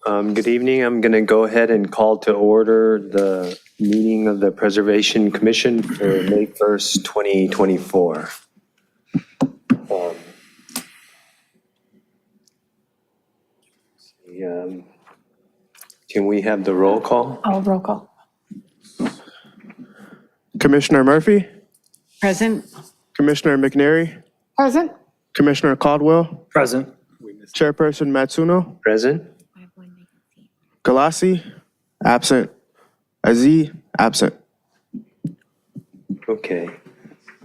Good evening. I'm going to go ahead and call to order the meeting of the Preservation Commission for May 1st, 2024. Can we have the roll call? Oh, roll call. Commissioner Murphy, Present. Commissioner McNary, Present. Commissioner Caldwell, Present. Chairperson Matsuno, Present? Galassi, absent. Aziz, absent. Okay.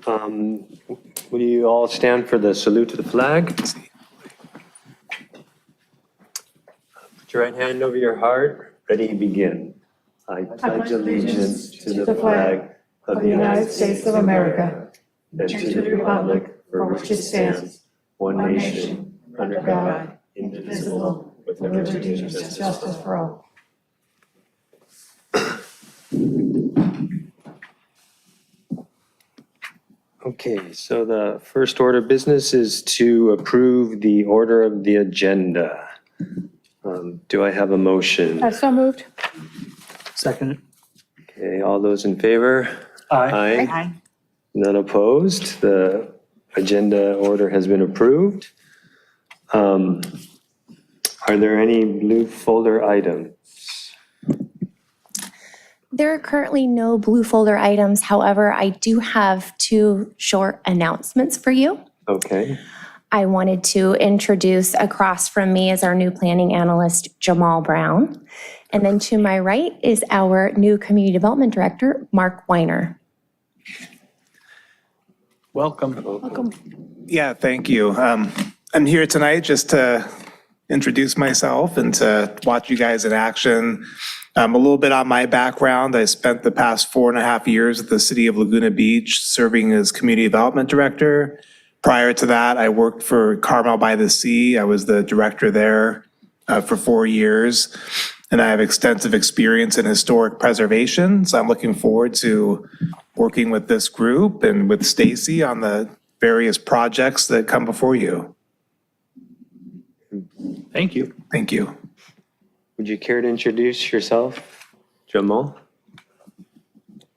Will you all stand for the salute to the flag? Put your right hand over your heart. Ready, begin. I pledge allegiance to the flag of the United States of America and to the republic for which it stands, one nation, under God, indivisible, with liberty and justice for all. Okay, so the first order of business is to approve the order of the agenda. Do I have a motion? So moved. Second. Okay, all those in favor? Aye. Aye. None opposed? The agenda order has been approved. Are there any blue folder items? There are currently no blue folder items. However, I do have two short announcements for you. Okay, I wanted to introduce across from me is our new planning analyst, Jamal Brown. And then to my right is our new community development director, Mark Weiner. Welcome. Welcome. Yeah, thank you. I'm here tonight just to introduce myself and to watch you guys in action. A little bit on my background. I spent the past 4.5 years at the city of Laguna Beach serving as community development director. Prior to that, I worked for Carmel by the Sea. I was the director there for 4 years. And I have extensive experience in historic preservation. So I'm looking forward to working with this group and with Stacy on the various projects that come before you. Thank you. Thank you. would you care to introduce yourself, Jamal?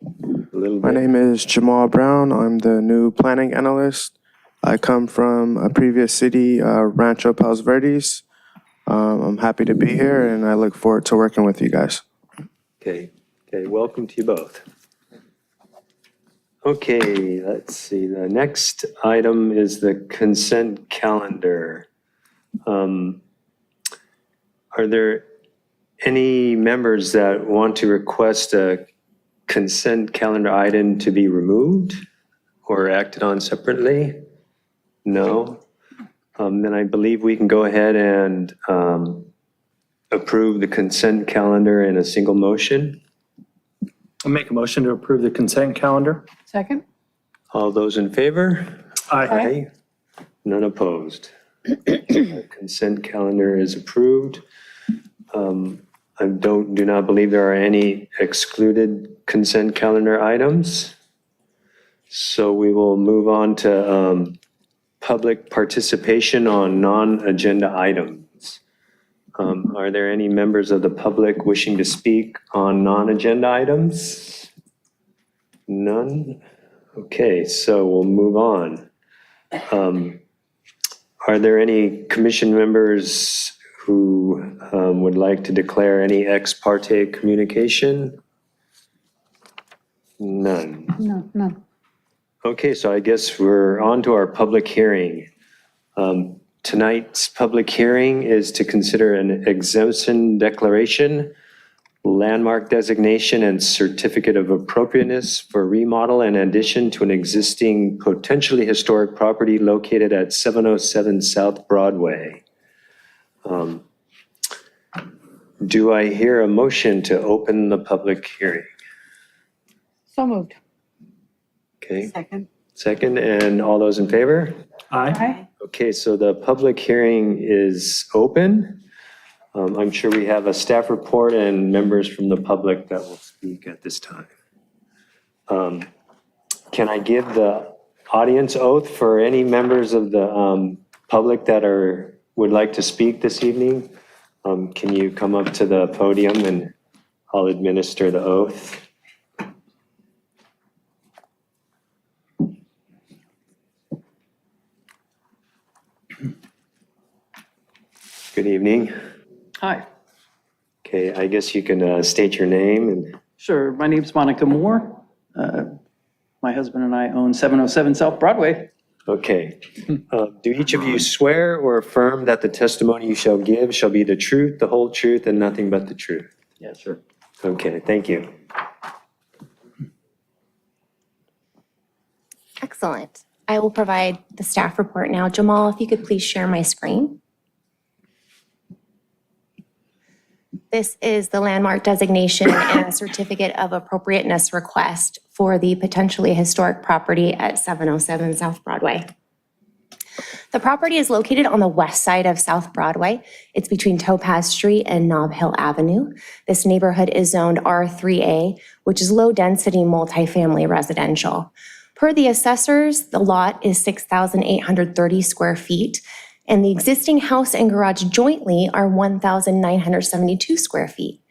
A little My bit. name is Jamal Brown. I'm the new planning analyst. I come from a previous city, Rancho Palos Verdes. I'm happy to be here and I look forward to working with you guys. Okay, welcome to you both. Okay, let's see, the next item is the consent calendar. Are there any members that want to request a consent calendar item to be removed or acted on separately? No? Then I believe we can go ahead and approve the consent calendar in a single motion. I'll make a motion to approve the consent calendar. Second. All those in favor? Aye. None opposed. The consent calendar is approved. I do not believe there are any excluded consent calendar items. So we will move on to public participation on non-agenda items. Are there any members of the public wishing to speak on non-agenda items? None? Okay, so we'll move on. Are there any commission members who would like to declare any ex parte communication? None. No. Okay, so I guess we're on to our public hearing. Tonight's public hearing is to consider an exemption declaration, landmark designation, and certificate of appropriateness for remodel and addition to an existing potentially historic property located at 707 South Broadway. Do I hear a motion to open the public hearing? So moved. Okay, Second. second, and all those in favor? Aye. Okay, so the public hearing is open. I'm sure we have a staff report and members from the public that will speak at this time. Can I give the audience oath for any members of the public that would like to speak this evening? Can you come up to the podium and I'll administer the oath? Good evening. Hi, Okay, I guess you can state your name and sure. My name's Monica Moore. My husband and I own 707 South Broadway. okay. Do each of you swear or affirm that the testimony you shall give shall be the truth, the whole truth, and nothing but the truth? Yes, sir. Okay, thank you. Excellent. I will provide the staff report now. Jamal, if you could please share my screen. This is the landmark designation and certificate of appropriateness request for the potentially historic property at 707 South Broadway. The property is located on the west side of South Broadway. It's between Topaz Street and Nob Hill Avenue. This neighborhood is zoned R3A, which is low-density multifamily residential. Per the assessors, the lot is 6,830 square feet, and the existing house and garage jointly are 1,972 square feet.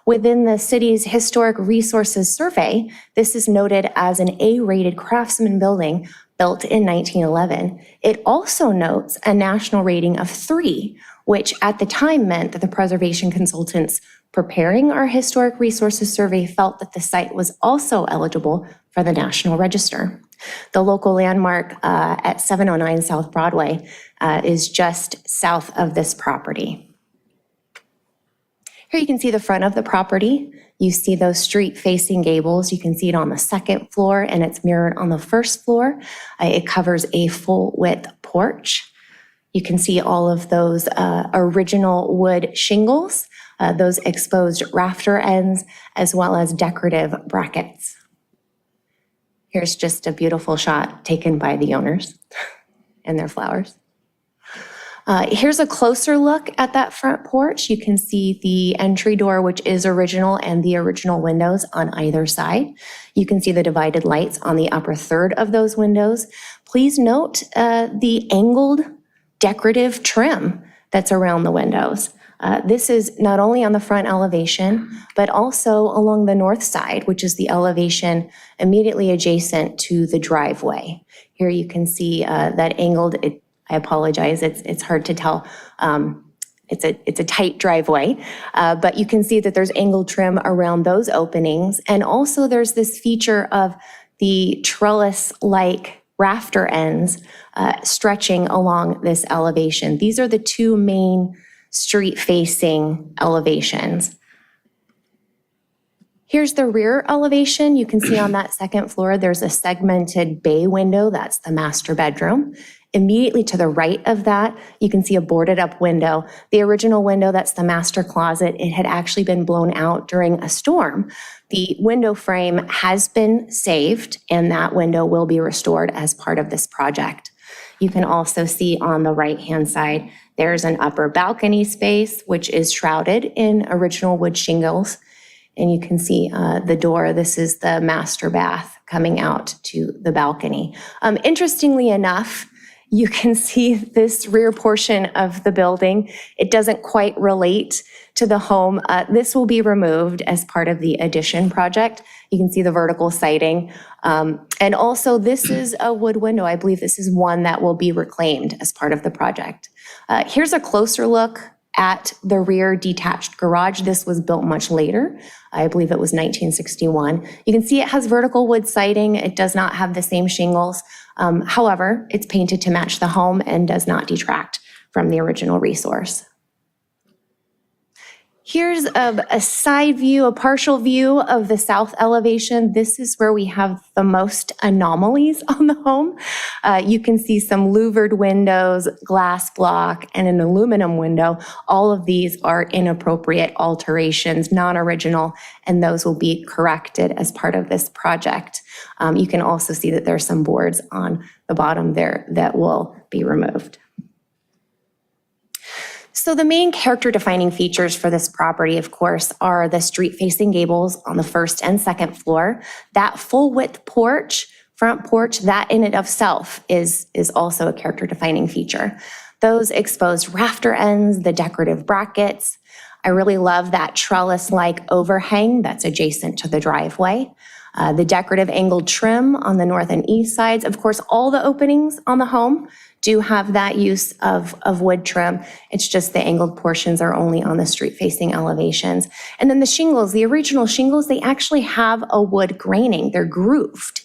Within the city's Historic Resources Survey, this is noted as an A-rated craftsman building built in 1911. It also notes a national rating of 3, which at the time meant that the preservation consultants preparing our Historic Resources Survey felt that the site was also eligible for the National Register. The local landmark at 709 South Broadway is just south of this property. Here you can see the front of the property. You see those street-facing gables. You can see it on the second floor, and it's mirrored on the first floor. It covers a full-width porch. You can see all of those original wood shingles, those exposed rafter ends, as well as decorative brackets. Here's just a beautiful shot taken by the owners and their flowers. Here's a closer look at that front porch. You can see the entry door, which is original, and the original windows on either side. You can see the divided lights on the upper third of those windows. Please note the angled decorative trim that's around the windows. This is not only on the front elevation, but also along the north side, which is the elevation immediately adjacent to the driveway. Here you can see that angled, I apologize, it's hard to tell. It's a tight driveway, but you can see that there's angled trim around those openings. And also there's this feature of the trellis-like rafter ends stretching along this elevation. These are the two main street-facing elevations. Here's the rear elevation. You can see on that second floor, there's a segmented bay window. That's the master bedroom. Immediately to the right of that, you can see a boarded up window. The original window, that's the master closet. It had actually been blown out during a storm. The window frame has been saved, and that window will be restored as part of this project. You can also see on the right-hand side, there's an upper balcony space, which is shrouded in original wood shingles. And you can see the door. This is the master bath coming out to the balcony. Interestingly enough, you can see this rear portion of the building. It doesn't quite relate to the home. This will be removed as part of the addition project. You can see the vertical siding. And also this is a wood window. I believe this is one that will be reclaimed as part of the project. Here's a closer look at the rear detached garage. This was built much later. I believe it was 1961. You can see it has vertical wood siding. It does not have the same shingles. However, it's painted to match the home and does not detract from the original resource. Here's a side view, a partial view of the south elevation. This is where we have the most anomalies on the home. You can see some louvered windows, glass block, and an aluminum window. All of these are inappropriate alterations, non-original, and those will be corrected as part of this project. You can also see that there are some boards on the bottom there that will be removed. So the main character-defining features for this property, of course, are the street-facing gables on the first and second floor. That full-width porch, front porch, that in and of itself is also a character-defining feature. Those exposed rafter ends, the decorative brackets, I really love that trellis-like overhang that's adjacent to the driveway. The decorative angled trim on the north and east sides. Of course, all the openings on the home do have that use of wood trim. It's just the angled portions are only on the street-facing elevations. And then the shingles, the original shingles, they actually have a wood graining. They're grooved.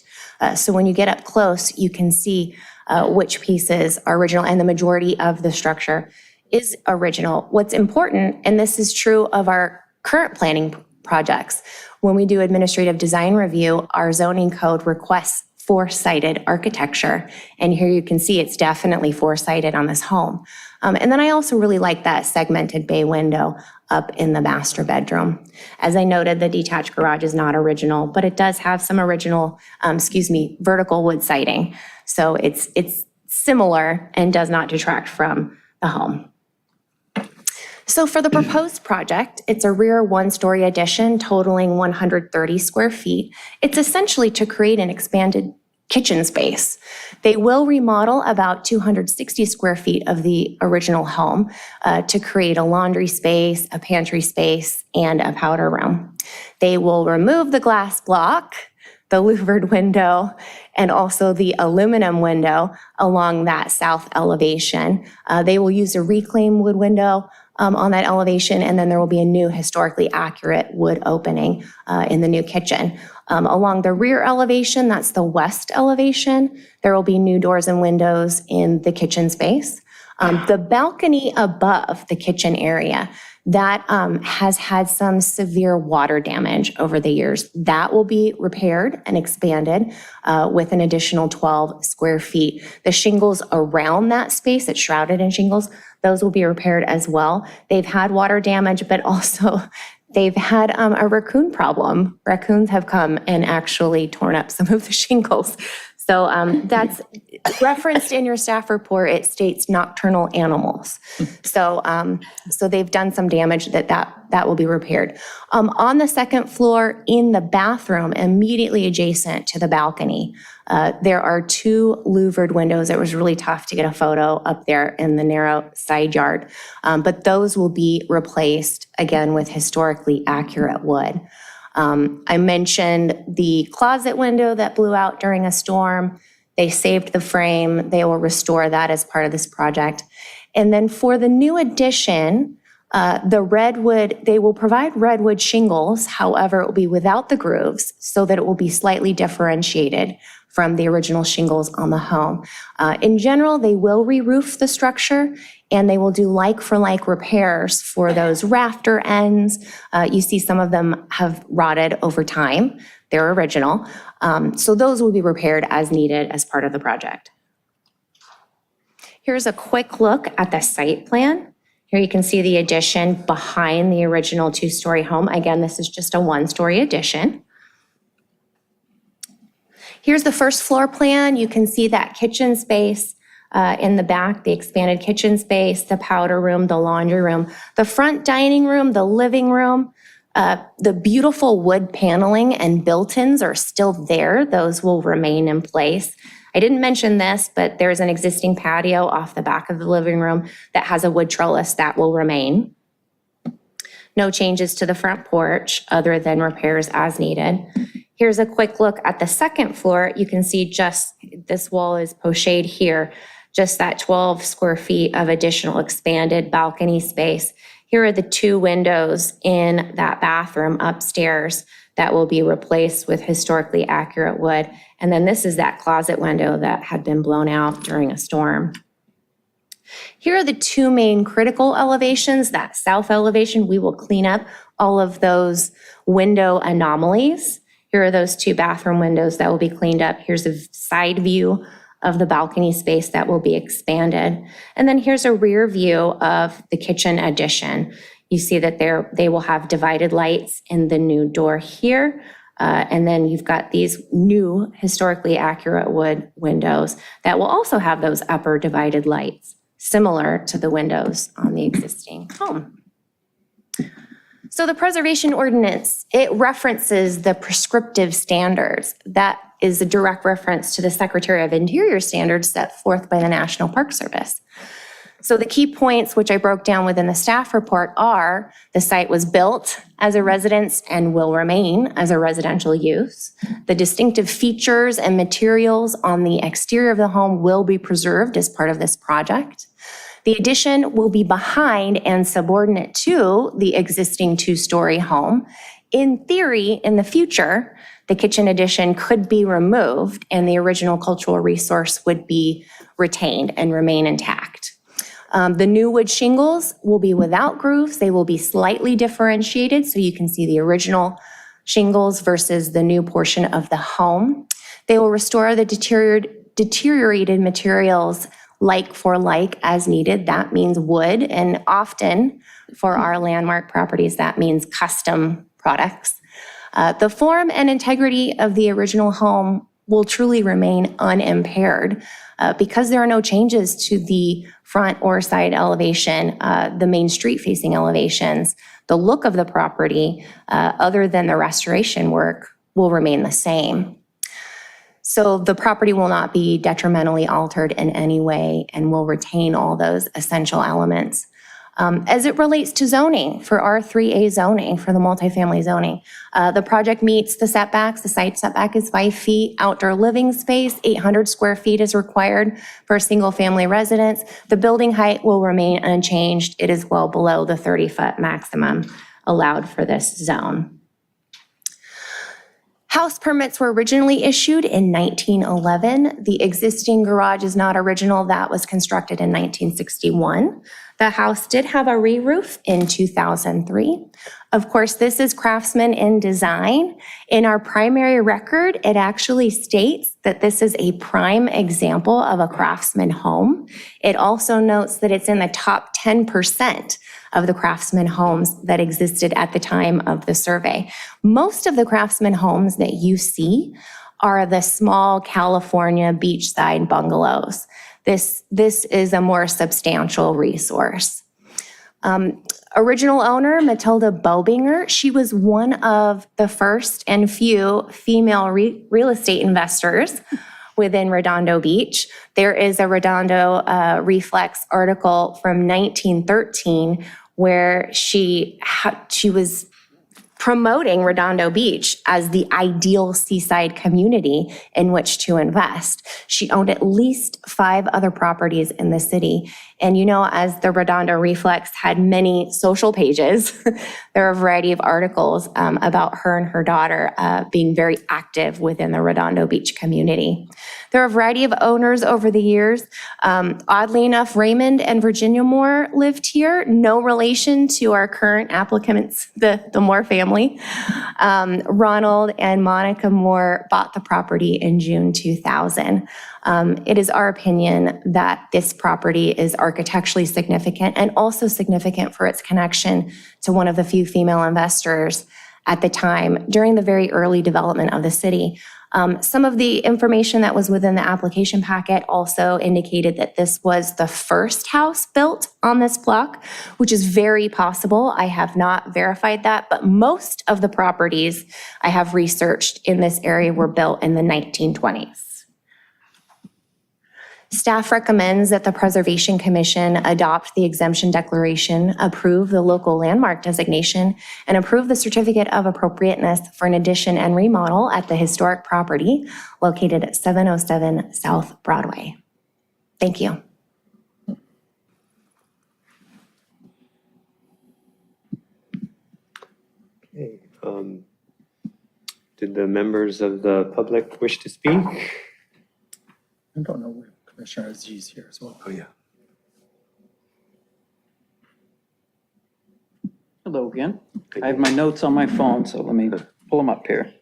So when you get up close, you can see which pieces are original, and the majority of the structure is original. What's important, and this is true of our current planning projects, when we do administrative design review, our zoning code requests four-sided architecture. And here you can see it's definitely four-sided on this home. And then I also really like that segmented bay window up in the master bedroom. As I noted, the detached garage is not original, but it does have some original, vertical wood siding. So it's similar and does not detract from the home. So for the proposed project, it's a rear one-story addition totaling 130 square feet. It's essentially to create an expanded kitchen space. They will remodel about 260 square feet of the original home to create a laundry space, a pantry space, and a powder room. They will remove the glass block, the louvered window, and also the aluminum window along that south elevation. They will use a reclaimed wood window on that elevation, and then there will be a new historically accurate wood opening in the new kitchen. Along the rear elevation, that's the west elevation, there will be new doors and windows in the kitchen space. The balcony above the kitchen area, that has had some severe water damage over the years. That will be repaired and expanded with an additional 12 square feet. The shingles around that space, it's shrouded in shingles, those will be repaired as well. They've had water damage, but also they've had a raccoon problem. Raccoons have come and actually torn up some of the shingles. So that's referenced in your staff report. It states nocturnal animals. So they've done some damage that will be repaired. On the second floor in the bathroom, immediately adjacent to the balcony, there are two louvered windows. It was really tough to get a photo up there in the narrow side yard, but those will be replaced again with historically accurate wood. I mentioned the closet window that blew out during a storm. They saved the frame. They will restore that as part of this project. And then for the new addition, the redwood, they will provide redwood shingles. However, it will be without the grooves so that it will be slightly differentiated from the original shingles on the home. In general, they will re-roof the structure, and they will do like-for-like repairs for those rafter ends. You see some of them have rotted over time. They're original. So those will be repaired as needed as part of the project. Here's a quick look at the site plan. Here you can see the addition behind the original two-story home. Again, this is just a one-story addition. Here's the first floor plan. You can see that kitchen space in the back, the expanded kitchen space, the powder room, the laundry room, the front dining room, the living room. The beautiful wood paneling and built-ins are still there. Those will remain in place. I didn't mention this, but there's an existing patio off the back of the living room that has a wood trellis that will remain. No changes to the front porch other than repairs as needed. Here's a quick look at the second floor. You can see just this wall is pochade here, just that 12 square feet of additional expanded balcony space. Here are the two windows in that bathroom upstairs that will be replaced with historically accurate wood. And then this is that closet window that had been blown out during a storm. Here are the two main critical elevations. That south elevation, we will clean up all of those window anomalies. Here are those two bathroom windows that will be cleaned up. Here's a side view of the balcony space that will be expanded. And then here's a rear view of the kitchen addition. You see that they will have divided lights in the new door here. And then you've got these new historically accurate wood windows that will also have those upper divided lights, similar to the windows on the existing home. So the preservation ordinance, it references the prescriptive standards. That is a direct reference to the Secretary of Interior standards set forth by the National Park Service. So the key points, which I broke down within the staff report, are the site was built as a residence and will remain as a residential use. The distinctive features and materials on the exterior of the home will be preserved as part of this project. The addition will be behind and subordinate to the existing two-story home. In theory, in the future, the kitchen addition could be removed and the original cultural resource would be retained and remain intact. The new wood shingles will be without grooves. They will be slightly differentiated, so you can see the original shingles versus the new portion of the home. They will restore the deteriorated materials like for like as needed. That means wood, and often for our landmark properties, that means custom products. The form and integrity of the original home will truly remain unimpaired because there are no changes to the front or side elevation, the main street facing elevations. The look of the property, other than the restoration work, will remain the same. So the property will not be detrimentally altered in any way and will retain all those essential elements. As it relates to zoning, for R3A zoning, for the multifamily zoning, the project meets the setbacks. The site setback is 5 feet. Outdoor living space, 800 square feet is required for a single-family residence. The building height will remain unchanged. It is well below the 30-foot maximum allowed for this zone. House permits were originally issued in 1911. The existing garage is not original. That was constructed in 1961. The house did have a re-roof in 2003. Of course, this is craftsman in design. In our primary record, it actually states that this is a prime example of a craftsman home. It also notes that it's in the top 10% of the craftsman homes that existed at the time of the survey. Most of the craftsman homes that you see are the small California beachside bungalows. This is a more substantial resource. Original owner, Matilda Bobinger, she was one of the first and few female real estate investors within Redondo Beach. There is a Redondo Reflex article from 1913 where she was promoting Redondo Beach as the ideal seaside community in which to invest. She owned at least 5 other properties in the city. And you know, as the Redondo Reflex had many social pages, there are a variety of articles about her and her daughter being very active within the Redondo Beach community. There are a variety of owners over the years. Oddly enough, Raymond and Virginia Moore lived here. No relation to our current applicants, the Moore family. Ronald and Monica Moore bought the property in June 2000. It is our opinion that this property is architecturally significant and also significant for its connection to one of the few female investors at the time during the very early development of the city. Some of the information that was within the application packet also indicated that this was the first house built on this block, which is very possible. I have not verified that, but most of the properties I have researched in this area were built in the 1920s. Staff recommends that the Preservation Commission adopt the exemption declaration, approve the local landmark designation, and approve the certificate of appropriateness for an addition and remodel at the historic property located at 707 South Broadway. Thank you. Okay. Did the members of the public wish to speak? I don't know where Commissioner Aziz here as well. Oh, yeah. Hello again. I have my notes on my phone, so let me pull them up here.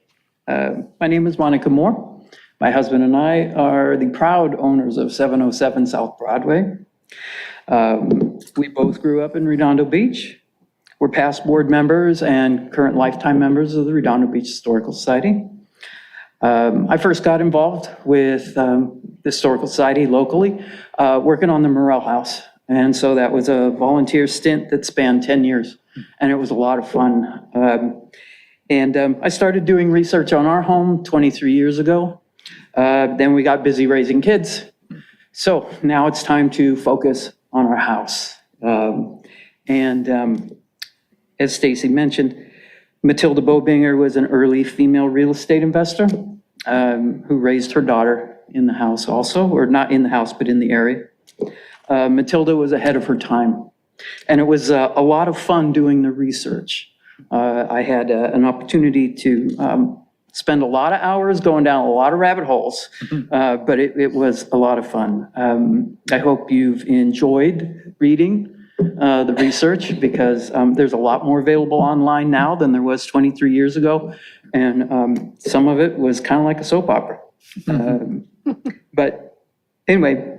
My name is Monica Moore. My husband and I are the proud owners of 707 South Broadway. We both grew up in Redondo Beach. We're past board members and current lifetime members of the Redondo Beach Historical Society. I first got involved with the Historical Society locally, working on the Morrell House. And so that was a volunteer stint that spanned 10 years, and it was a lot of fun. I started doing research on our home 23 years ago. Then we got busy raising kids. So now it's time to focus on our house. As Stacy mentioned, Matilda Bobinger was an early female real estate investor who raised her daughter in the house also, or not in the house, but in the area. Matilda was ahead of her time, and it was a lot of fun doing the research. I had an opportunity to spend a lot of hours going down a lot of rabbit holes, but it was a lot of fun. I hope you've enjoyed reading the research, because there's a lot more available online now than there was 23 years ago, and some of it was kind of like a soap opera. But anyway,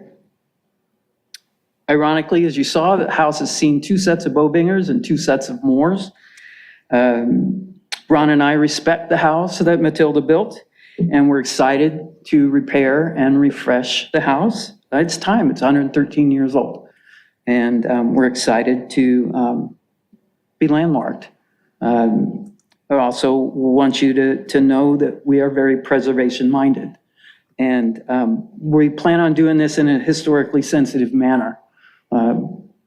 ironically, as you saw, the house has seen 2 sets of Bobingers and 2 sets of Moores. Ron and I respect the house that Matilda built, and we're excited to repair and refresh the house. It's time, it's 113 years old. And we're excited to be landmarked. I also want you to know that we are very preservation-minded. And we plan on doing this in a historically sensitive manner.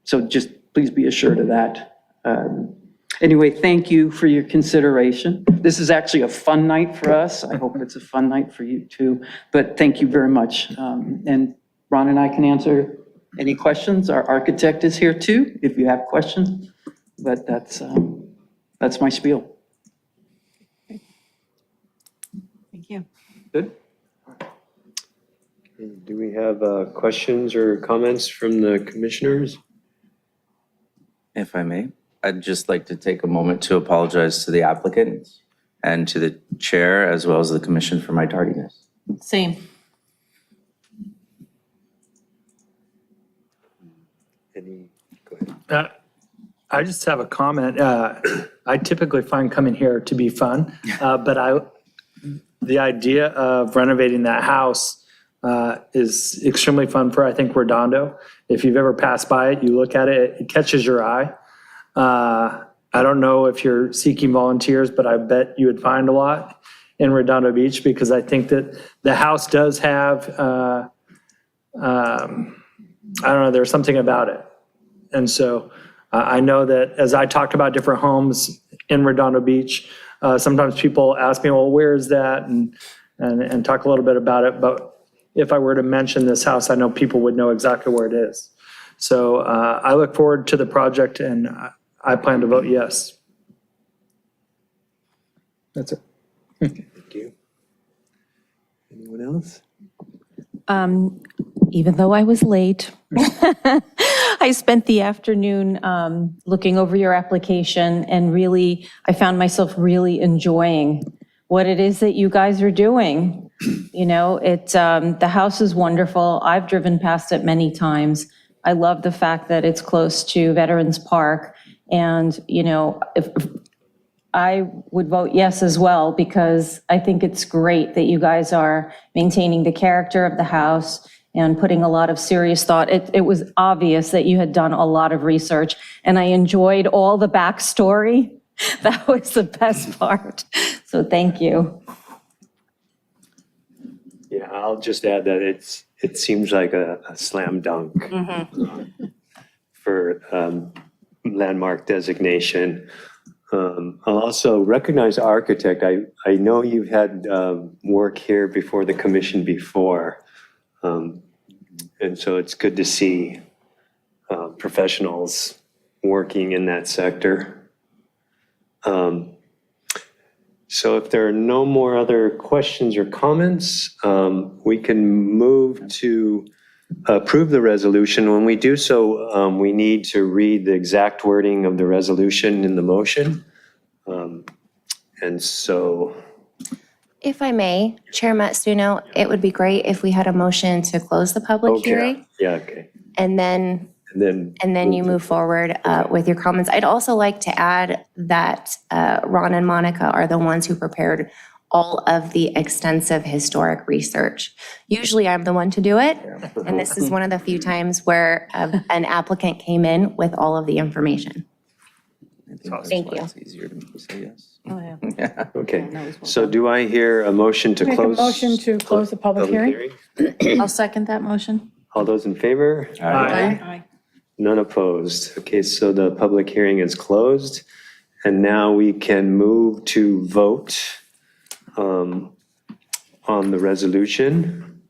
So just please be assured of that. Anyway, thank you for your consideration. This is actually a fun night for us. I hope it's a fun night for you too. But thank you very much. And Ron and I can answer any questions. Our architect is here too, if you have questions. But that's my spiel. Thank you. Good? Do we have questions or comments from the commissioners? If I may, I'd just like to take a moment to apologize to the applicant and to the chair as well as the commission for my tardiness. Same. Go ahead. I just have a comment. I typically find coming here to be fun, but the idea of renovating that house is extremely fun for, I think, Redondo. If you've ever passed by it, you look at it, it catches your eye. I don't know if you're seeking volunteers, but I bet you would find a lot in Redondo Beach, because I think that the house does have, I don't know, there's something about it. And so I know that as I talked about different homes in Redondo Beach, sometimes people ask me, well, where is that? And talk a little bit about it. But if I were to mention this house, I know people would know exactly where it is. So I look forward to the project, and I plan to vote yes. That's it. Thank you. Anyone else? Even though I was late, I spent the afternoon looking over your application, and really, I found myself really enjoying what it is that you guys are doing. You know, the house is wonderful. I've driven past it many times. I love the fact that it's close to Veterans Park. And, you know, if I would vote yes as well, because I think it's great that you guys are maintaining the character of the house and putting a lot of serious thought. It was obvious that you had done a lot of research, and I enjoyed all the backstory. That was the best part. So thank you. Yeah, I'll just add that it seems like a slam dunk for landmark designation. I'll also recognize architect. I know you've had work here before the commission before. And so it's good to see professionals working in that sector. So if there are no more other questions or comments, we can move to approve the resolution. When we do so, we need to read the exact wording of the resolution in the motion. And so, If I may, Chair Matsuno, it would be great if we had a motion to close the public hearing, yeah, okay. and then you move forward with your comments. I'd also like to add that Ron and Monica are the ones who prepared all of the extensive historic research. Usually I'm the one to do it, and this is one of the few times where an applicant came in with all of the information. I think that's Thank why you. It's easier to say yes. Oh, yeah. Yeah. Okay, so do I hear a motion to Make a close? motion to close the public hearing. I'll second that motion. All those in favor? All right. Aye. None opposed. Okay, so the public hearing is closed. And now we can move to vote on the resolution.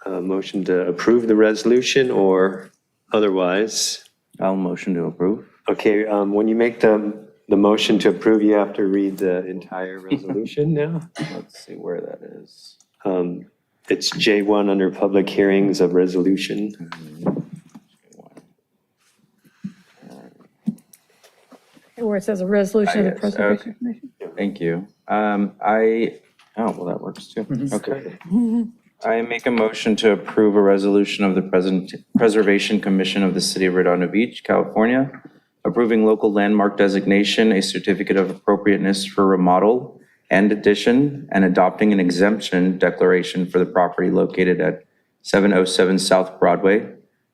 Motion to approve the resolution or otherwise. I'll motion to approve. Okay, when you make the motion to approve, you have to read the entire resolution now. Let's see where that is. It's J1 under public hearings of resolution. Where it says a resolution of the Yes, Preservation okay. Commission. Thank you. Well, that works too. Okay. I make a motion to approve a resolution of the Preservation Commission of the City of Redondo Beach, California, approving local landmark designation, a certificate of appropriateness for remodel and addition, and adopting an exemption declaration for the property located at 707 South Broadway,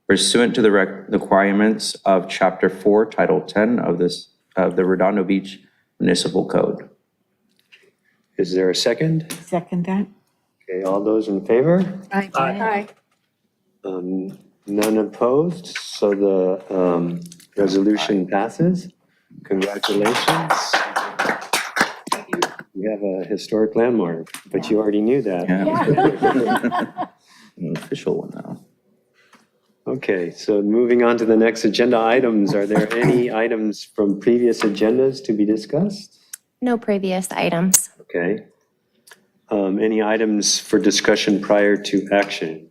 pursuant to the requirements of Chapter 4, Title 10 of the Redondo Beach Municipal Code. Is there a second? Second that. Okay, all those in favor? Aye. None opposed, so the resolution passes. Congratulations. You have a historic landmark, but you already knew that. An official one now. Okay, so moving on to the next agenda items. Are there any items from previous agendas to be discussed? No previous items. Okay. Any items for discussion prior to action?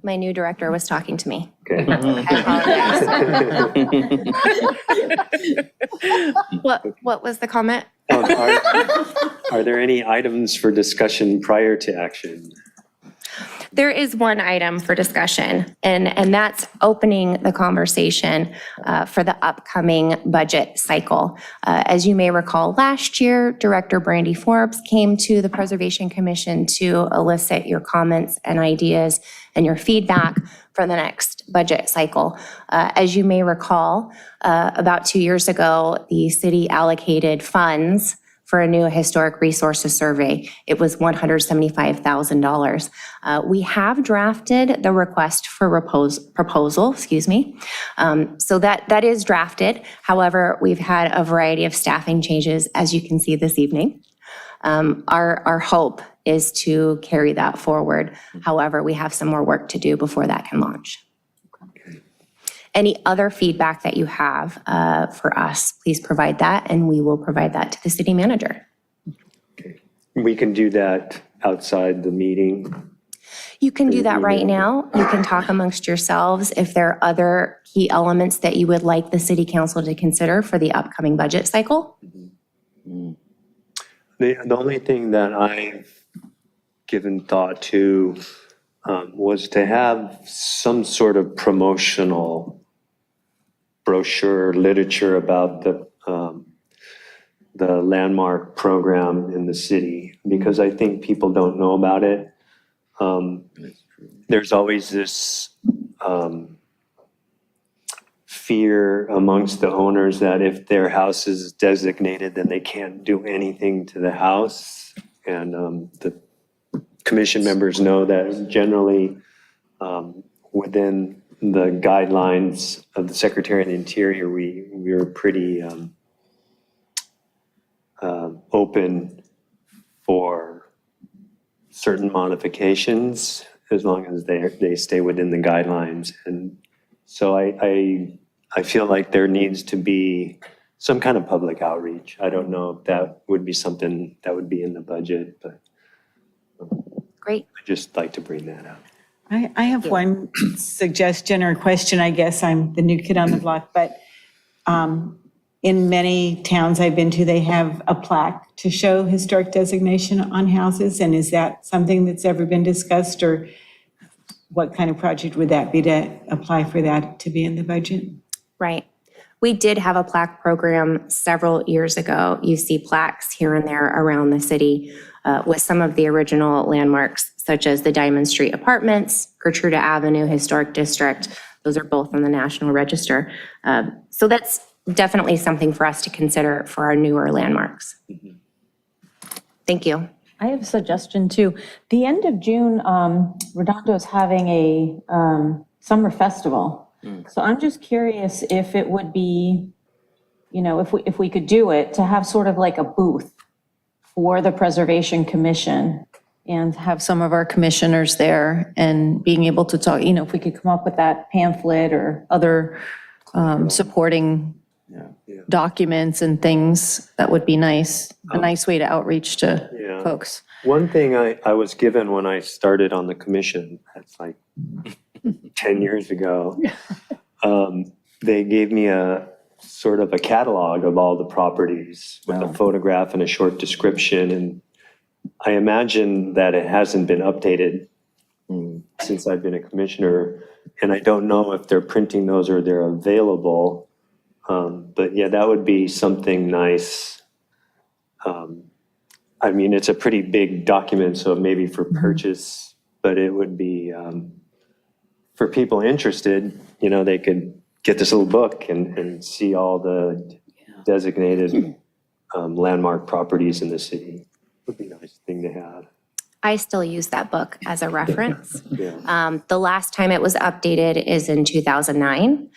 My new director was talking to me. Okay. I apologize. What was the comment? Are there any items for discussion prior to action? There is one item for discussion, and that's opening the conversation for the upcoming budget cycle. As you may recall, last year, Director Brandy Forbes came to the Preservation Commission to elicit your comments and ideas and your feedback for the next budget cycle. As you may recall, about 2 years ago, the city allocated funds for a new historic resources survey. It was $175,000. We have drafted the request for proposal, so that is drafted. However, we've had a variety of staffing changes, as you can see this evening. Our hope is to carry that forward. However, we have some more work to do before that can launch. Any other feedback that you have for us, please provide that, and we will provide that to the city manager. We can do that outside the meeting. You can do that right now. You can talk amongst yourselves if there are other key elements that you would like the city council to consider for the upcoming budget cycle. The only thing that I've given thought to was to have some sort of promotional brochure literature about the landmark program in the city, because I think people don't know about it. There's always this fear amongst the owners that if their house is designated, then they can't do anything to the house. And the commission members know that generally within the guidelines of the Secretary of the Interior, we're pretty open for certain modifications as long as they stay within the guidelines. And so I feel like there needs to be some kind of public outreach. I don't know if that would be something that would be in the budget, but Great. I'd just like to bring that up. I have one suggestion or question, I guess. I'm the new kid on the block, but in many towns I've been to, they have a plaque to show historic designation on houses. And is that something that's ever been discussed, or what kind of project would that be to apply for that to be in the budget? Right. We did have a plaque program several years ago. You see plaques here and there around the city with some of the original landmarks, such as the Diamond Street Apartments, Gertruda Avenue Historic District. Those are both on the National Register. So that's definitely something for us to consider for our newer landmarks. Thank you. I have a suggestion too. The end of June, Redondo is having a summer festival. So I'm just curious if it would be, if we could do it, to have sort of like a booth for the Preservation Commission and have some of our commissioners there and being able to talk, if we could come up with that pamphlet or other supporting documents and things, that would be nice. A nice way to outreach to Yeah. folks. One thing I was given when I started on the commission, that's like 10 years ago, they gave me a sort of a catalog of all the properties with a photograph and a short description. And I imagine that it hasn't been updated since I've been a commissioner. And I don't know if they're printing those or they're available. But yeah, that would be something nice. I mean, it's a pretty big document, so maybe for purchase, but it would be, for people interested, they could get this little book and see all the designated landmark properties in the city. Would be a nice thing to have. I still use that book as a reference. Yeah. The last time it was updated is in 2009.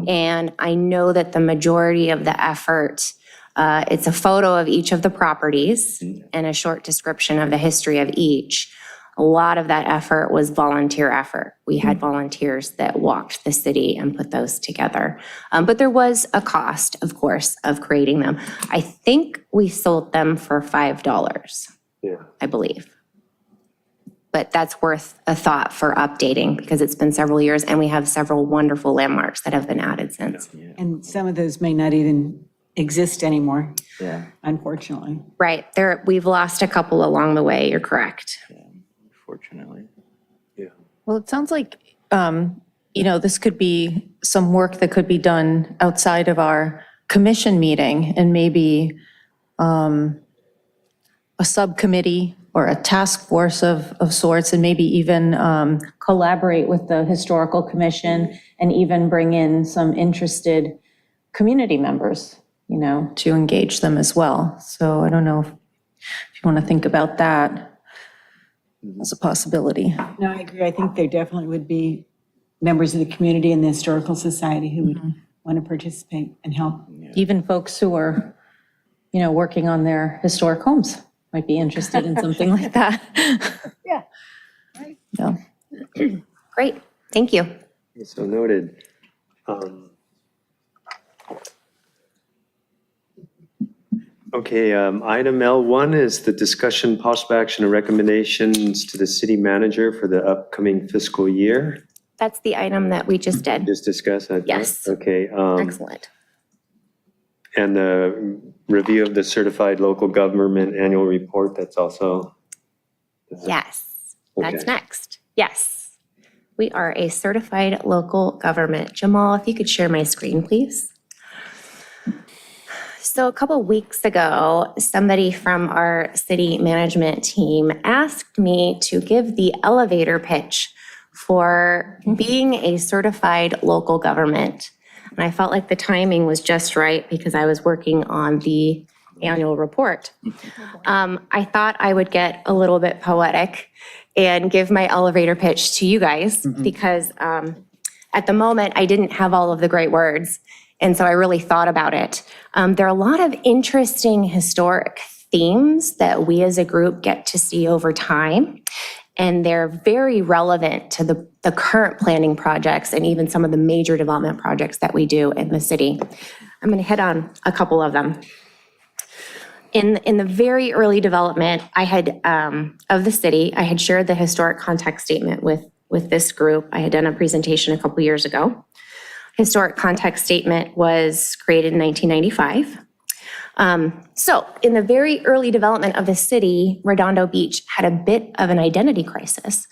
And I know that the majority of the effort, it's a photo of each of the properties and a short description of the history of each. A lot of that effort was volunteer effort. We had volunteers that walked the city and put those together. But there was a cost, of course, of creating them. I think we sold them for $5, Yeah. I believe. But that's worth a thought for updating because it's been several years and we have several wonderful landmarks that have been added since. And some of those may not even exist anymore, Yeah, Right, unfortunately. we've lost a couple along the way, you're correct. fortunately. Well, it sounds like, this could be some work that could be done outside of our commission meeting and maybe a subcommittee or a task force of sorts, and maybe even collaborate with the historical commission and even bring in some interested community members, to engage them as well. So I don't know if you want to think about that as a possibility. No, I agree. I think there definitely would be members of the community and the Historical Society who would want to participate and help. Even folks who are, working on their historic homes might be interested in something like that. Yeah. Yeah. Great, thank you. So noted. Okay, item L1 is the discussion, possible action, and recommendations to the city manager for the upcoming fiscal year. That's the item that we just did. Just discuss that? Yes. Okay. Excellent. And the review of the certified local government annual report, that's also? Yes, that's Okay. next. Yes. We are a certified local government. Jamal, if you could share my screen, please. So a couple weeks ago, somebody from our city management team asked me to give the elevator pitch for being a certified local government. And I felt like the timing was just right because I was working on the annual report. I thought I would get a little bit poetic and give my elevator pitch to you guys because at the moment I didn't have all of the great words. And so I really thought about it. There are a lot of interesting historic themes that we as a group get to see over time. And they're very relevant to the current planning projects and even some of the major development projects that we do in the city. I'm going to hit on a couple of them. In the very early development of the city, I had shared the historic context statement with this group. I had done a presentation a couple years ago. Historic context statement was created in 1995. So in the very early development of the city, Redondo Beach had a bit of an identity crisis.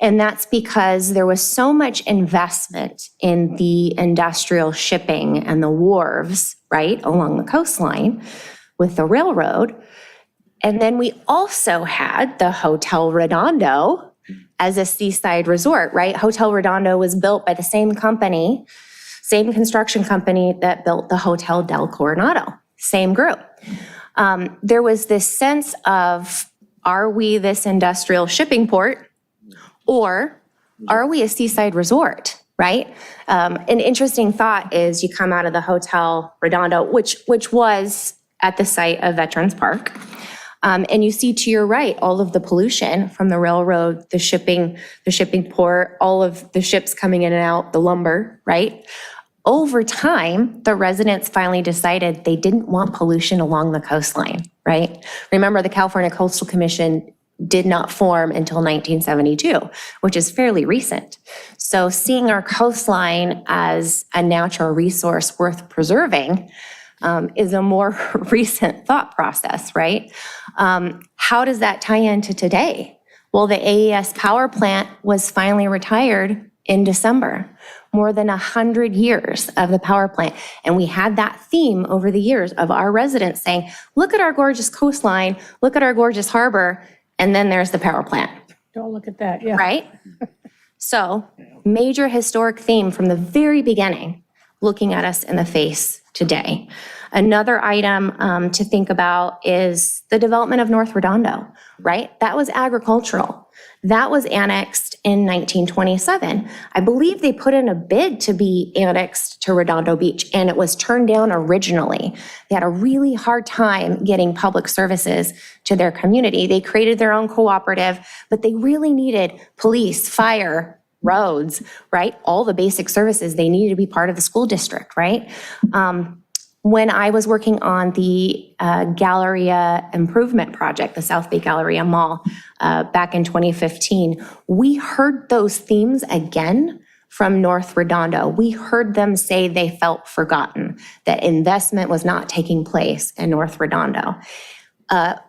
And that's because there was so much investment in the industrial shipping and the wharves, right, along the coastline with the railroad. And then we also had the Hotel Redondo as a seaside resort, right? Hotel Redondo was built by the same company, same construction company that built the Hotel del Coronado, same group. there was this sense of, are we this industrial shipping port or are we a seaside resort, right? An interesting thought is you come out of the Hotel Redondo, which was at the site of Veterans Park, and you see to your right all of the pollution from the railroad, the shipping port, all of the ships coming in and out, the lumber, right? Over time, the residents finally decided they didn't want pollution along the coastline, right? Remember, the California Coastal Commission did not form until 1972, which is fairly recent. So seeing our coastline as a natural resource worth preserving is a more recent thought process, right? How does that tie into today? Well, the AES power plant was finally retired in December. More than 100 years of the power plant. And we had that theme over the years of our residents saying, look at our gorgeous coastline, look at our gorgeous harbor, and then there's the power plant, Don't look at that, yeah. right? So, major historic theme from the very beginning, looking at us in the face today. Another item to think about is the development of North Redondo, right? That was agricultural. That was annexed in 1927. I believe they put in a bid to be annexed to Redondo Beach, and it was turned down originally. They had a really hard time getting public services to their community. They created their own cooperative, but they really needed police, fire, roads, right? All the basic services. They needed to be part of the school district, right? When I was working on the Galleria Improvement Project, the South Bay Galleria Mall, back in 2015, we heard those themes again from North Redondo. We heard them say they felt forgotten, that investment was not taking place in North Redondo.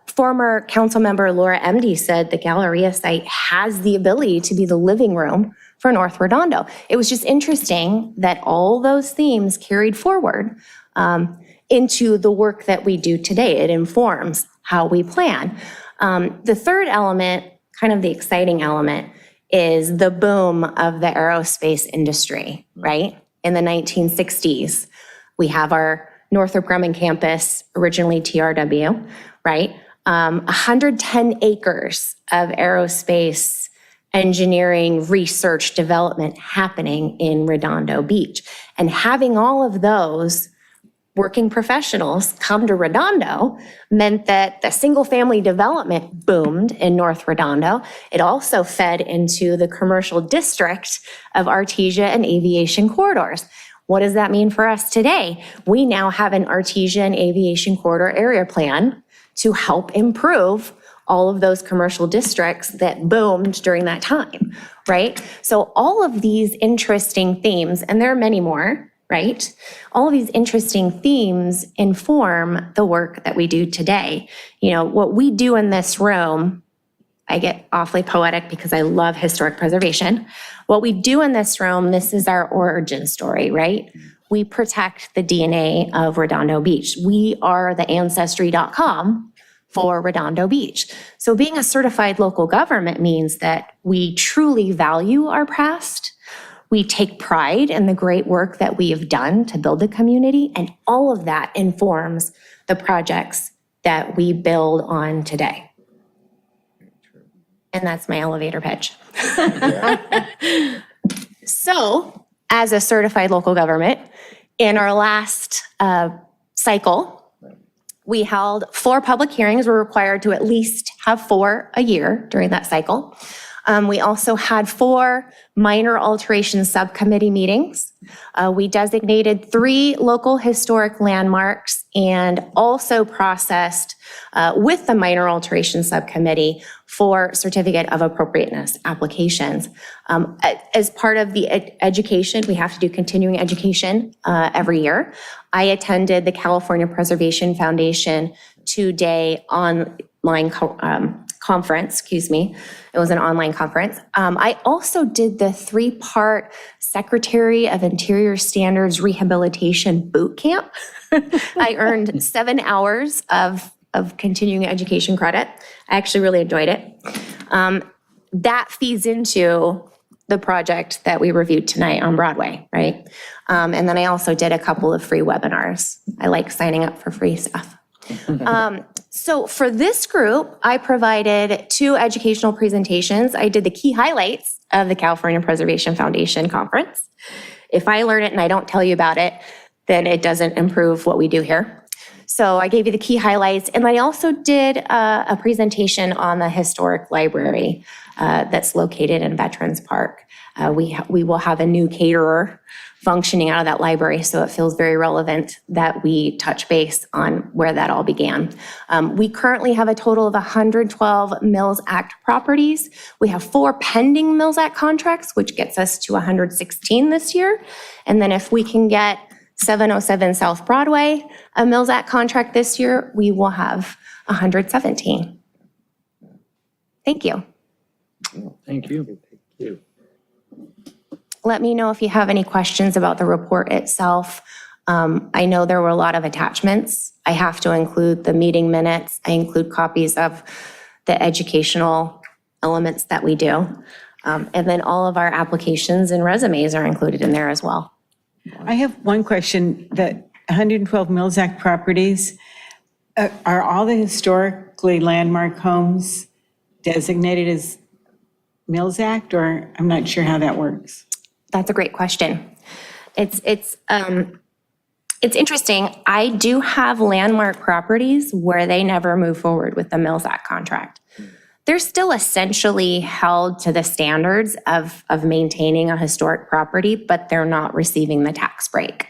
Former council member Laura Emdy said the Galleria site has the ability to be the living room for North Redondo. It was just interesting that all those themes carried forward into the work that we do today. It informs how we plan. The third element, kind of the exciting element, is the boom of the aerospace industry, right? In the 1960s, we have our Northrop Grumman campus, originally TRW, right? 110 acres of aerospace engineering, research, development happening in Redondo Beach. And having all of those working professionals come to Redondo meant that the single family development boomed in North Redondo. It also fed into the commercial district of Artesia and aviation corridors. What does that mean for us today? We now have an Artesia and aviation corridor area plan to help improve all of those commercial districts that boomed during that time, right? So all of these interesting themes, and there are many more, right? All of these interesting themes inform the work that we do today. You know, what we do in this room, I get awfully poetic because I love historic preservation. What we do in this room, this is our origin story, right? We protect the DNA of Redondo Beach. We are the ancestry.com for Redondo Beach. So being a certified local government means that we truly value our past. We take pride in the great work that we have done to build a community, and all of that informs the projects that we build on today. And that's my elevator pitch. So, as a certified local government, in our last cycle, we held 4 public hearings. We're required to at least have 4 a year during that cycle. We also had 4 minor alteration subcommittee meetings. We designated 3 local historic landmarks and also processed with the minor alteration subcommittee for certificate of appropriateness applications. As part of the education, we have to do continuing education every year. I attended the California Preservation Foundation 2-day online conference, It was an online conference. I also did the 3-part Secretary of Interior Standards Rehabilitation Boot Camp. I earned 7 hours of continuing education credit. I actually really enjoyed it. That feeds into the project that we reviewed tonight on Broadway, right? And then I also did a couple of free webinars. I like signing up for free stuff. So for this group, I provided 2 educational presentations. I did the key highlights of the California Preservation Foundation Conference. If I learn it and I don't tell you about it, then it doesn't improve what we do here. So I gave you the key highlights, and I also did a presentation on the historic library that's located in Veterans Park. We will have a new caterer functioning out of that library, so it feels very relevant that we touch base on where that all began. We currently have a total of 112 Mills Act properties. We have 4 pending Mills Act contracts, which gets us to 116 this year. And then if we can get 707 South Broadway, a Mills Act contract this year, we will have 117. Thank you. Thank you. Thank you. Let me know if you have any questions about the report itself. I know there were a lot of attachments. I have to include the meeting minutes. I include copies of the educational elements that we do. And then all of our applications and resumes are included in there as well. I have one question. The 112 Mills Act properties, are all the historically landmark homes designated as Mills Act, or I'm not sure how that works? That's a great question. It's interesting. I do have landmark properties where they never move forward with the Mills Act contract. They're still essentially held to the standards of maintaining a historic property, but they're not receiving the tax break.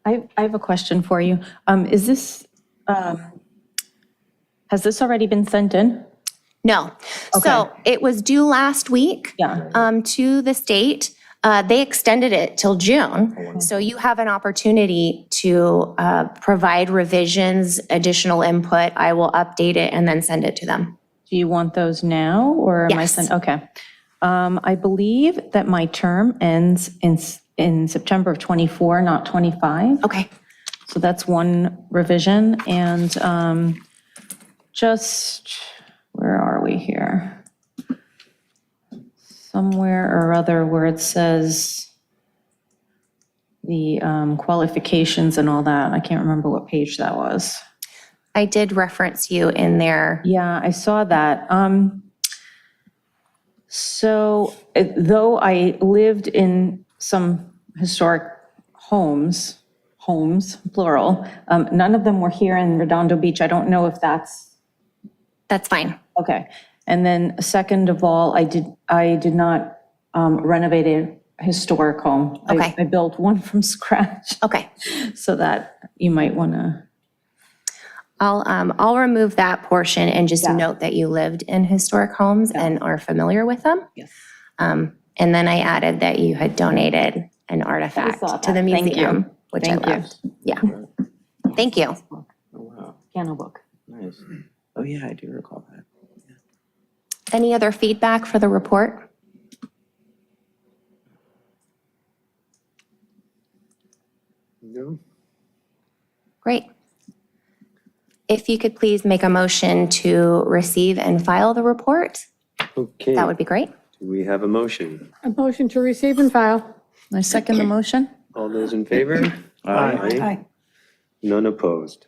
I have a question for you. Is this, has this already been sent in? No. So it was due last week to the state. They extended it till June. So you have an opportunity to provide revisions, additional input. I will update it and then send it to them. Do you want those now, or am I Yes. sent? Okay. I believe that my term ends in September of '24, not '25. Okay. So that's one revision. And just, where are we here? Somewhere or other where it says the qualifications and all that. I can't remember what page that was. I did reference you in there. Yeah, I saw that. So though I lived in some historic homes, plural, none of them were here in Redondo Beach. I don't know if that's, That's fine. okay. And then second of all, I did not renovate a historic home. Okay. I built one from scratch, Okay. so that you might want to. I'll remove that portion and just note that you lived in historic homes and are familiar with them. Yes. And then I added that you had donated an artifact saw to the that. Thank you. museum, which Thank I you. loved. Yeah. Thank you. Oh, wow, Piano book. nice. Oh, yeah, I do recall that. Any other feedback for the report? No? Great. If you could please make a motion to receive and file the report, Okay. that would be great. Do we have a motion? A motion to receive and file. I second the motion. All those in favor? Aye. None opposed.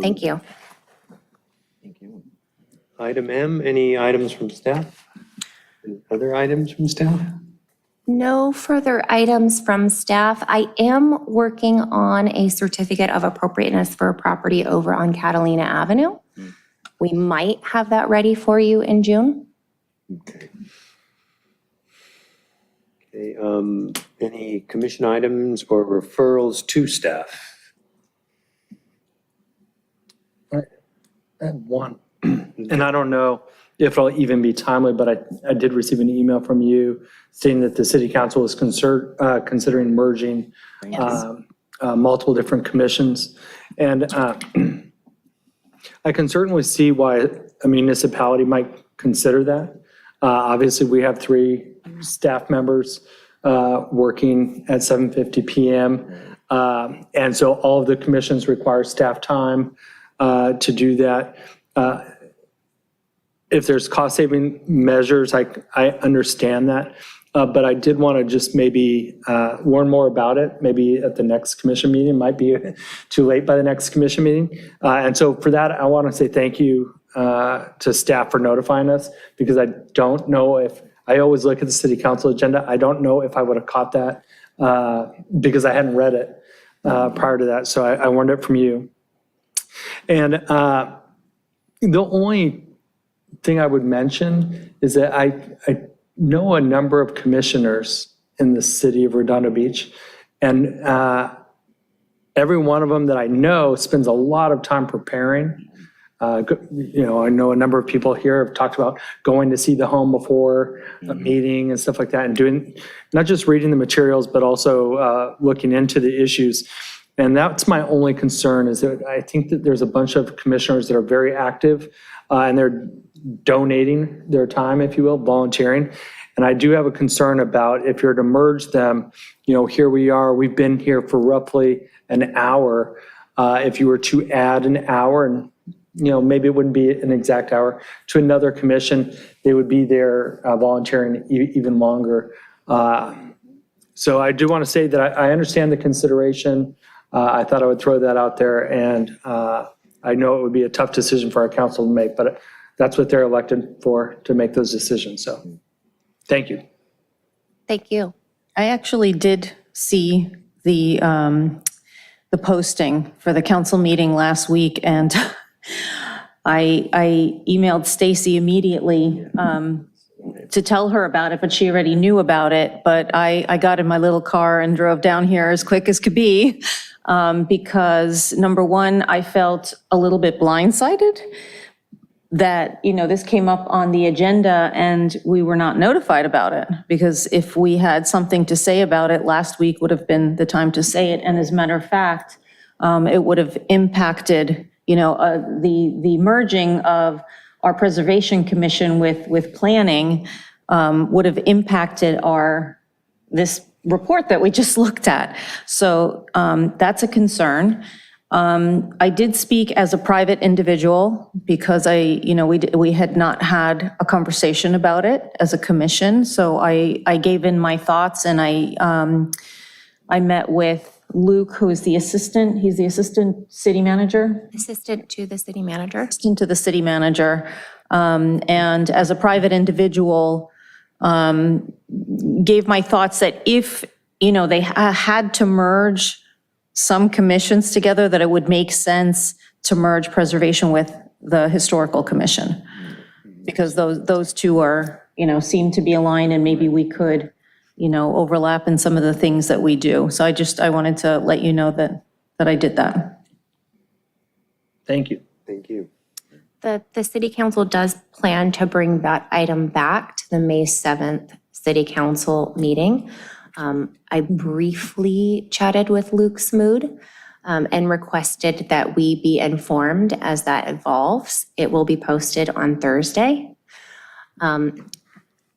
Thank you. Thank you. Item M, any items from staff? Any other items from staff? No further items from staff. I am working on a certificate of appropriateness for a property over on Catalina Avenue. We might have that ready for you in June. Okay. Okay, any commission items or referrals to staff? I have one, and I don't know if it'll even be timely, but I did receive an email from you stating that the city council is considering merging multiple different commissions. And I can certainly see why a municipality might consider that. Obviously, we have 3 staff members working at 7:50 PM. And so all of the commissions require staff time to do that. If there's cost-saving measures, I understand that. but I did want to just maybe learn more about it, maybe at the next commission meeting. It might be too late by the next commission meeting. And so for that, I want to say thank you to staff for notifying us, because I don't know if, I always look at the city council agenda. I don't know if I would have caught that because I hadn't read it prior to that. So I learned it from you. And the only thing I would mention is that I know a number of commissioners in the city of Redondo Beach, and every one of them that I know spends a lot of time preparing. I know a number of people here have talked about going to see the home before a meeting and stuff like that, and doing, not just reading the materials, but also looking into the issues. And that's my only concern, is that I think that there's a bunch of commissioners that are very active and they're donating their time, if you will, volunteering. And I do have a concern about if you're to merge them, here we are, we've been here for roughly an hour. If you were to add an hour, and maybe it wouldn't be an exact hour, to another commission, they would be there volunteering even longer. So I do want to say that I understand the consideration. I thought I would throw that out there, and I know it would be a tough decision for our council to make, but that's what they're elected for, to make those decisions. So thank you. Thank you. I actually did see the posting for the council meeting last week, and I emailed Stacy immediately to tell her about it, but she already knew about it. But I got in my little car and drove down here as quick as could be, because number one, I felt a little bit blindsided that, this came up on the agenda and we were not notified about it, because if we had something to say about it, last week would have been the time to say it. And as a matter of fact, it would have impacted, the merging of our Preservation Commission with planning would have impacted this report that we just looked at. So that's a concern. I did speak as a private individual because we had not had a conversation about it as a commission. So I gave in my thoughts, and I met with Luke, who is he's the assistant city manager. Assistant to the city manager. Assistant to the city manager. And as a private individual, gave my thoughts that if, they had to merge some commissions together, that it would make sense to merge preservation with the historical commission, because those two are, seem to be aligned, and maybe we could, overlap in some of the things that we do. So I wanted to let you know that I did that. Thank you. Thank you. The city council does plan to bring that item back to the May 7th city council meeting. I briefly chatted with Luke Smood and requested that we be informed as that evolves. It will be posted on Thursday.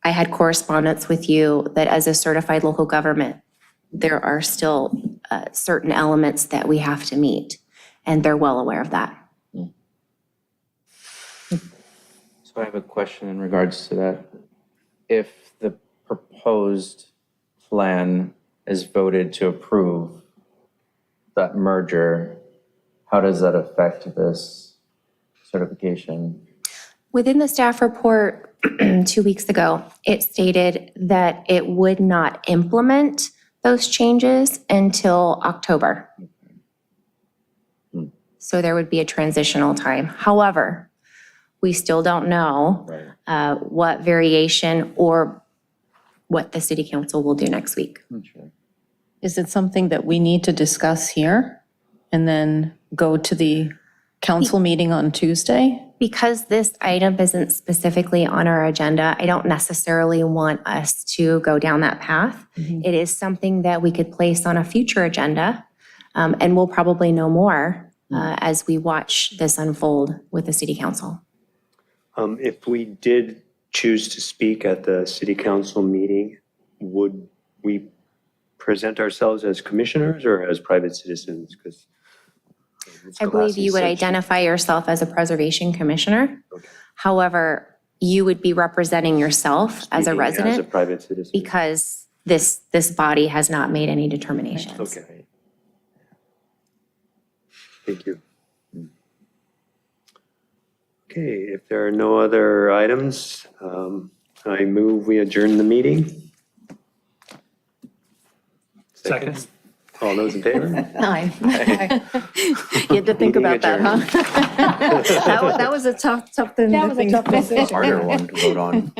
I had correspondence with you that as a certified local government, there are still certain elements that we have to meet, and they're well aware of that. So I have a question in regards to that. If the proposed plan is voted to approve that merger, how does that affect this certification? Within the staff report 2 weeks ago, it stated that it would not implement those changes until October. So there would be a transitional time. However, we still don't know what variation or what the city council will do next week. Is it something that we need to discuss here and then go to the council meeting on Tuesday? Because this item isn't specifically on our agenda, I don't necessarily want us to go down that path. It is something that we could place on a future agenda, and we'll probably know more as we watch this unfold with the city council. If we did choose to speak at the city council meeting, would we present ourselves as commissioners or as private citizens? Because I believe you would identify yourself as a preservation commissioner. Okay. However, you would be representing yourself as a Speaking As a resident private citizen. because this body has not made any determinations. Okay. Thank you. Okay, if there are no other items, I move we adjourn the meeting. Second. All those in favor? Aye. You had to think Meeting about that, huh? That was a tough thing. That was a tough decision. Harder one to vote on.